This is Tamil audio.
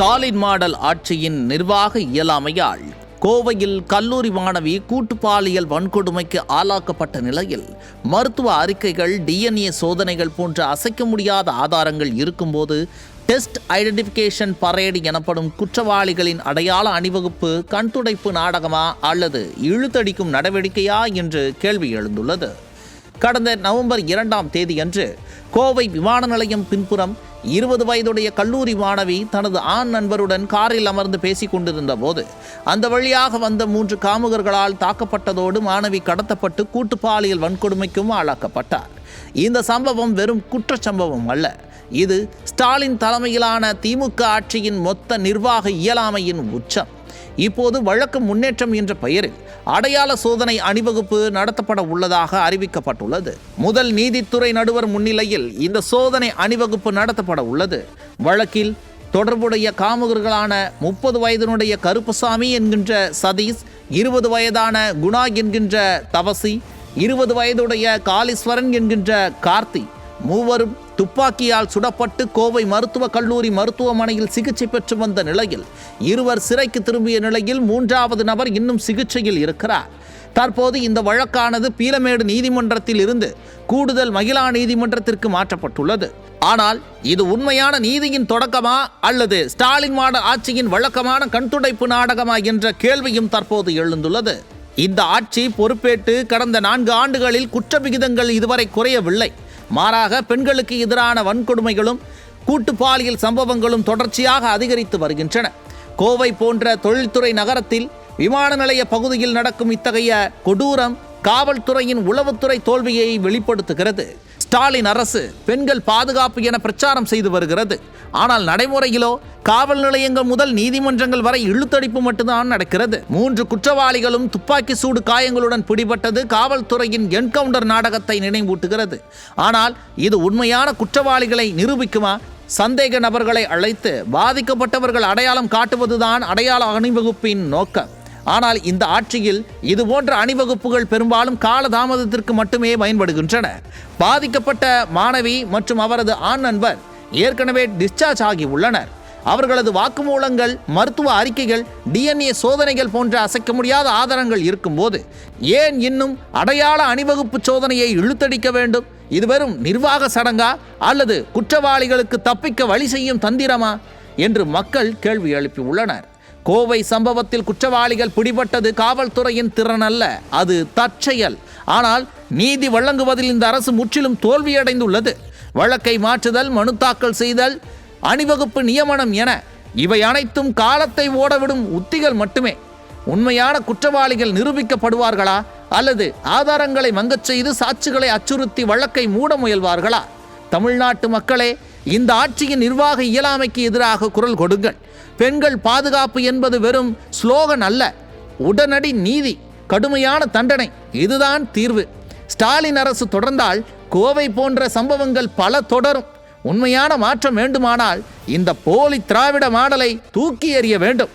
ஸ்டாலின் மாடல் ஆட்சியின் நிர்வாக இயலாமையால் கோவையில் கல்லூரி மாணவி கூட்டு பாலியல் வன்கொடுமைக்கு ஆளாக்கப்பட்ட நிலையில் மருத்துவ அறிக்கைகள், DNA சோதனைகள் போன்ற அசைக்க முடியாத ஆதாரங்கள் இருக்கும்போது டெஸ்ட் ஐடென்டிஃபிகேஷன் பரேடு எனப்படும் குற்றவாளிகளின் அடையாள அணிவகுப்பு கண்துடைப்பு நாடகமா அல்லது இழுத்தடிக்கும் நடவடிக்கையா என்று கேள்வி எழுந்துள்ளது. கடந்த நவம்பர் 2ஆம் தேதியன்று கோவை விமான நிலையம் பின்புறம் 20 வயதுடைய கல்லூரி மாணவி தனது ஆண் நண்பருடன் காரில் அமர்ந்து பேசிக் கொண்டிருந்த போது அந்த வழியாக வந்த 3 காமுகர்களால் தாக்கப்பட்டதோடு மாணவி கடத்தப்பட்டு கூட்டு பாலியல் வன்கொடுமைக்கும் ஆளாக்கப்பட்டார். இந்த சம்பவம் வெறும் குற்றச்சம்பவம் அல்ல, இது ஸ்டாலின் தலைமையிலான திமுக ஆட்சியின் மொத்த நிர்வாக இயலாமையின் உச்சம். இப்போது வழக்கு முன்னேற்றம் என்ற பெயரில் அடையாள சோதனை அணிவகுப்பு நடத்தப்பட உள்ளதாக அறிவிக்கப்பட்டுள்ளது. முதல் நீதித்துறை நடுவர் முன்னிலையில் இந்த சோதனை அணிவகுப்பு நடத்தப்பட உள்ளது. வழக்கில் தொடர்புடைய காமுகர்களான 30 வயதினுடைய கருப்பசாமி என்கின்ற சதீஷ், 20 வயதான குணா என்கின்ற தவசி, 20 வயதுடைய காளீஸ்வரன் என்கின்ற கார்த்தி மூவரும் துப்பாக்கியால் சுடப்பட்டு கோவை மருத்துவக் கல்லூரி மருத்துவமனையில் சிகிச்சை பெற்று வந்த நிலையில் 2 சிறைக்கு திரும்பிய நிலையில் 3வது நபர் இன்னும் சிகிச்சையில் இருக்கிறார். தற்போது இந்த வழக்கானது பீளமேடு நீதிமன்றத்தில் இருந்து கூடுதல் மகிழா நீதிமன்றத்திற்கு மாற்றப்பட்டுள்ளது. ஆனால் இது உண்மையான நீதியின் தொடக்கமா அல்லது ஸ்டாலின் மாடல் ஆட்சியின் வழக்கமான கண்துடைப்பு நாடகமா என்ற கேள்வியும் தற்போது எழுந்துள்ளது. இந்த ஆட்சி பொறுப்பேற்று கடந்த 4 ஆண்டுகளில் குற்ற விகிதங்கள் இதுவரை குறையவில்லை. மாறாக பெண்களுக்கு எதிரான வன்கொடுமைகளும் கூட்டு பாலியல் சம்பவங்களும் தொடர்ச்சியாக அதிகரித்து வருகின்றன. கோவை போன்ற தொழில்துறை நகரத்தில் விமான நிலைய பகுதியில் நடக்கும் இத்தகைய கொடூரம் காவல்துறையின் உளவுத்துறை தோல்வியை வெளிப்படுத்துகிறது. ஸ்டாலின் அரசு பெண்கள் பாதுகாப்பு என பிரச்சாரம் செய்து வருகிறது. ஆனால் நடைமுறையிலோ காவல் நிலையங்கள் முதல் நீதிமன்றங்கள் வரை இழுத்தடிப்பு மட்டும்தான் நடக்கிறது. 3 குற்றவாளிகளும் துப்பாக்கி சூடு காயங்களுடன் பிடிபட்டது காவல்துறையின் என்கவுண்டர் நாடகத்தை நினைவூட்டுகிறது. ஆனால் இது உண்மையான குற்றவாளிகளை நிரூபிக்குமா? சந்தேக நபர்களை அழைத்து பாதிக்கப்பட்டவர்கள் அடையாளம் காட்டுவதுதான் அடையாள அணிவகுப்பின் நோக்கம். ஆனால் இந்த ஆட்சியில் இதுபோன்ற அணிவகுப்புகள் பெரும்பாலும் காலதாமதத்திற்கு மட்டுமே பயன்படுகின்றன. பாதிக்கப்பட்ட மாணவி மற்றும் அவரது ஆண் நண்பர் ஏற்கனவே டிஸ்சார்ஜ் ஆகி உள்ளனர். அவர்களது வாக்குமூலங்கள், மருத்துவ அறிக்கைகள், DNA சோதனைகள் போன்ற அசைக்க முடியாத ஆதாரங்கள் இருக்கும்போது ஏன் இன்னும் அடையாள அணிவகுப்பு சோதனையை இழுத்தடிக்க வேண்டும்? இது வெறும் நிர்வாக சடங்கா அல்லது குற்றவாளிகளுக்கு தப்பிக்க வழி செய்யும் தந்திரமா என்று மக்கள் கேள்வி எழுப்பியுள்ளனர். கோவை சம்பவத்தில் குற்றவாளிகள் பிடிபட்டது காவல்துறையின் திறன் அல்ல, அது தற்செயல். ஆனால் நீதி வழங்குவதில் இந்த அரசு முற்றிலும் தோல்வியடைந்துள்ளது. வழக்கை மாற்றுதல், மனு தாக்கல் செய்தல், அணிவகுப்பு நியமனம் என இவை அனைத்தும் காலத்தை ஓடவிடும் உத்திகள் மட்டுமே. உண்மையான குற்றவாளிகள் நிரூபிக்கப்படுவார்களா அல்லது ஆதாரங்களை மங்கச் செய்து சாட்சிகளை அச்சுறுத்தி வழக்கை மூட முயல்வார்களா? தமிழ்நாட்டு மக்களே, இந்த ஆட்சியின் நிர்வாக இயலாமைக்கு எதிராக குரல் கொடுங்கள். பெண்கள் பாதுகாப்பு என்பது வெறும் ஸ்லோகன் அல்ல, உடனடி நீதி, கடுமையான தண்டனை, இதுதான் தீர்வு. ஸ்டாலின் அரசு தொடர்ந்தால் கோவை போன்ற சம்பவங்கள் பல தொடரும். உண்மையான மாற்றம் வேண்டுமானால் இந்த போலி திராவிட மாடலை தூக்கி எறிய வேண்டும்.